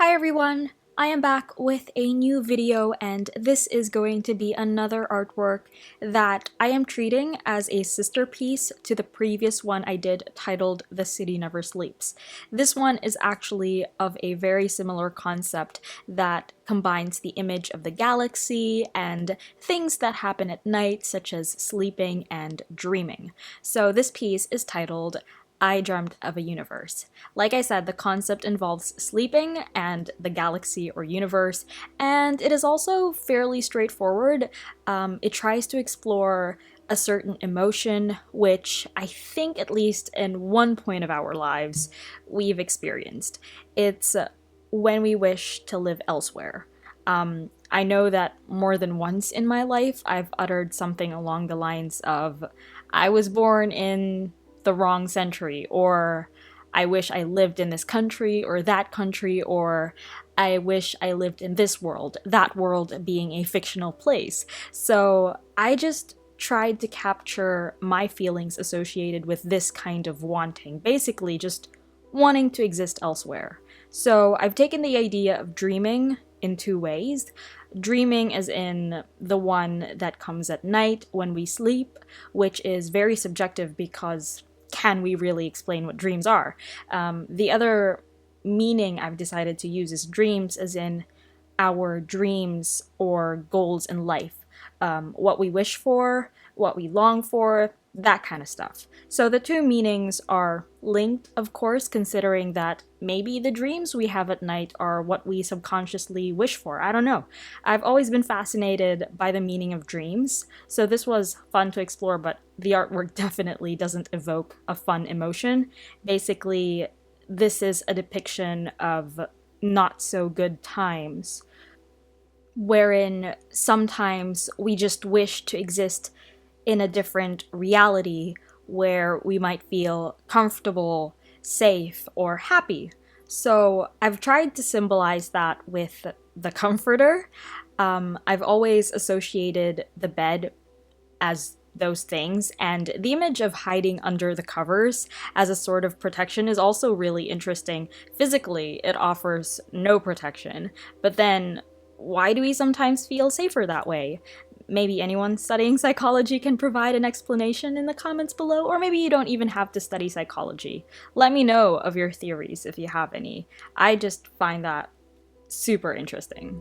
Hi everyone! I am back with a new video, and this is going to be another artwork that I am treating as a sister piece to the previous one I did titled The City Never Sleeps. This one is actually of a very similar concept that combines the image of the galaxy and things that happen at night, such as sleeping and dreaming. So this piece is titled I Dreamt of a Universe. Like I said, the concept involves sleeping and the galaxy or universe, and it is also fairly straightforward. It tries to explore a certain emotion, which I think, at least in one point of our lives, we've experienced. It's when we wish to live elsewhere. I know that more than once in my life I've uttered something along the lines of, I was born in the wrong century, or I wish I lived in this country or that country, or I wish I lived in this world, that world being a fictional place. So I just tried to capture my feelings associated with this kind of wanting, basically just wanting to exist elsewhere. So I've taken the idea of dreaming in two ways. Dreaming as in the one that comes at night when we sleep, which is very subjective because can we really explain what dreams are? The other meaning I've decided to use is dreams as in our dreams or goals in life. What we wish for, what we long for, that kind of stuff. So the two meanings are linked, of course, considering that maybe the dreams we have at night are what we subconsciously wish for. I don't know. I've always been fascinated by the meaning of dreams, so this was fun to explore, but the artwork definitely doesn't evoke a fun emotion. Basically, this is a depiction of not so good times, wherein sometimes we just wish to exist in a different reality where we might feel comfortable, safe, or happy. So I've tried to symbolize that with the comforter. I've always associated the bed as those things, and the image of hiding under the covers as a sort of protection is also really interesting. Physically, it offers no protection, but then why do we sometimes feel safer that way? Maybe anyone studying psychology can provide an explanation in the comments below, or maybe you don't even have to study psychology. Let me know of your theories if you have any. I just find that super interesting.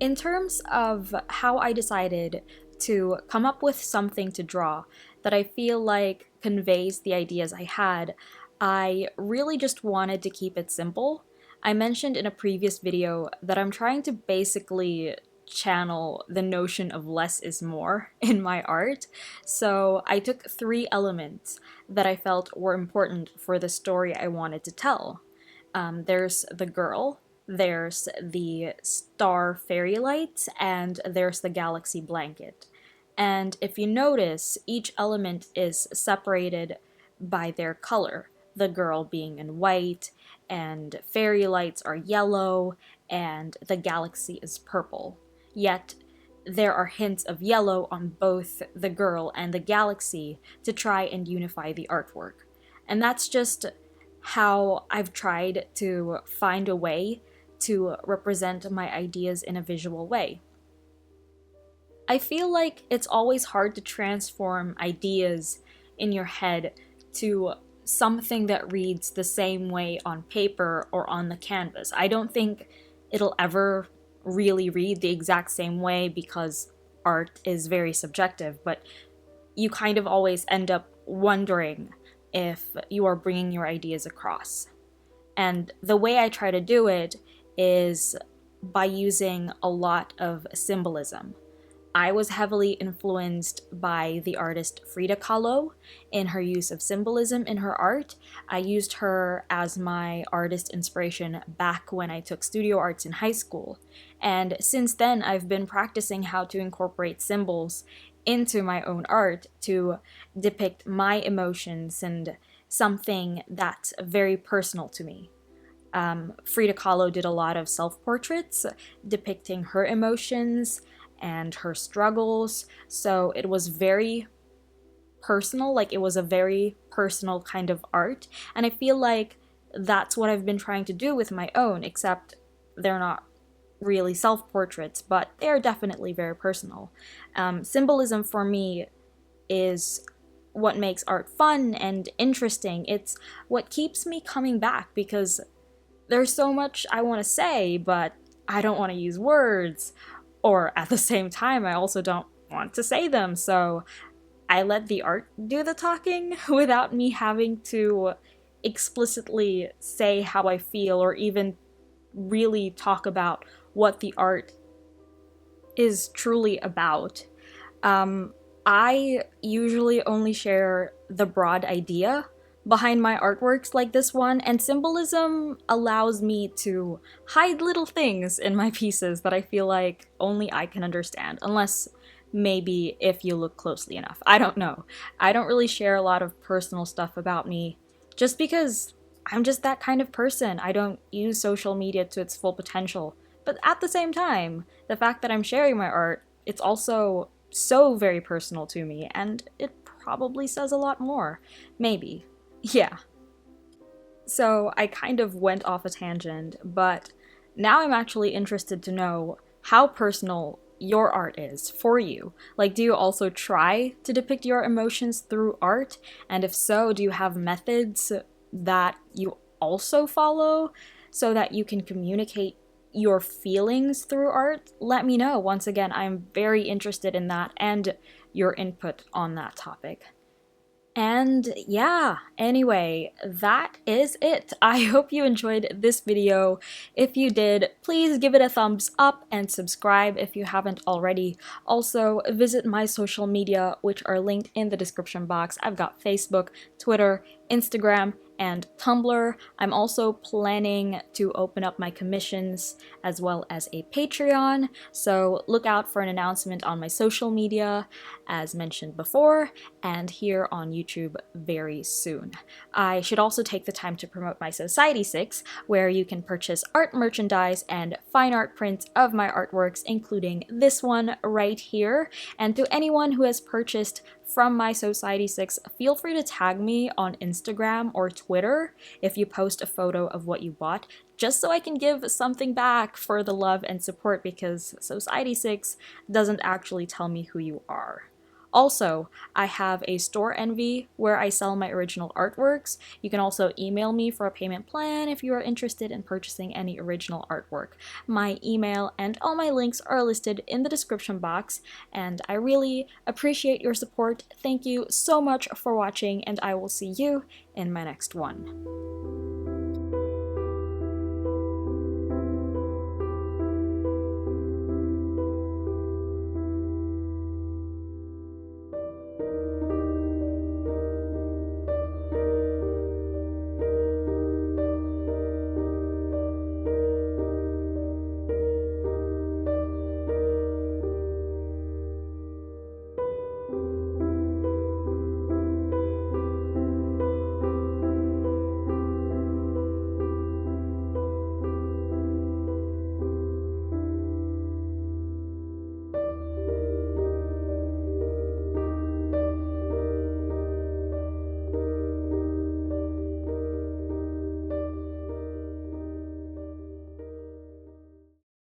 In terms of how I decided to come up with something to draw that I feel like conveys the ideas I had, I really just wanted to keep it simple. I mentioned in a previous video that I'm trying to basically channel the notion of less is more in my art. So I took three elements that I felt were important for the story I wanted to tell. There's the girl, there's the star fairy lights, and there's the galaxy blanket. And if you notice, each element is separated by their color. The girl being in white, and fairy lights are yellow, and the galaxy is purple. Yet, there are hints of yellow on both the girl and the galaxy to try and unify the artwork. And that's just how I've tried to find a way to represent my ideas in a visual way. I feel like it's always hard to transform ideas in your head to something that reads the same way on paper or on the canvas. I don't think it'll ever really read the exact same way because art is very subjective, but you kind of always end up wondering if you are bringing your ideas across. And the way I try to do it is by using a lot of symbolism. I was heavily influenced by the artist Frida Kahlo in her use of symbolism in her art. I used her as my artist inspiration back when I took studio arts in high school. And since then, I've been practicing how to incorporate symbols into my own art to depict my emotions and something that's very personal to me. Frida Kahlo did a lot of self-portraits depicting her emotions and her struggles, so it was very personal, like it was a very personal kind of art, and I feel like that's what I've been trying to do with my own, except they're not really self-portraits, but they're definitely very personal. Symbolism for me is what makes art fun and interesting. It's what keeps me coming back because there's so much I want to say, but I don't want to use words. Or at the same time, I also don't want to say them, so I let the art do the talking without me having to explicitly say how I feel or even really talk about what the art is truly about. I usually only share the broad idea behind my artworks like this one, and symbolism allows me to hide little things in my pieces that I feel like only I can understand, unless maybe if you look closely enough. I don't know. I don't really share a lot of personal stuff about me just because I'm just that kind of person. I don't use social media to its full potential. But at the same time, the fact that I'm sharing my art, it's also so very personal to me, and it probably says a lot more. Maybe. Yeah. So I kind of went off a tangent, but now I'm actually interested to know how personal your art is for you. Like, do you also try to depict your emotions through art? And if so, do you have methods that you also follow so that you can communicate your feelings through art? Let me know. Once again, I'm very interested in that and your input on that topic. And yeah, anyway, that is it. I hope you enjoyed this video. If you did, please give it a thumbs up and subscribe if you haven't already. Also, visit my social media, which are linked in the description box. I've got Facebook, Twitter, Instagram, and Tumblr. I'm also planning to open up my commissions as well as a Patreon, so look out for an announcement on my social media, as mentioned before, and here on YouTube very soon. I should also take the time to promote my Society 6, where you can purchase art merchandise and fine art prints of my artworks, including this one right here. And to anyone who has purchased from my Society 6, feel free to tag me on Instagram or Twitter if you post a photo of what you bought, just so I can give something back for the love and support, because Society 6 doesn't actually tell me who you are. Also, I have a store envy where I sell my original artworks. You can also email me for a payment plan if you are interested in purchasing any original artwork. My email and all my links are listed in the description box, and I really appreciate your support. Thank you so much for watching, and I will see you in my next one.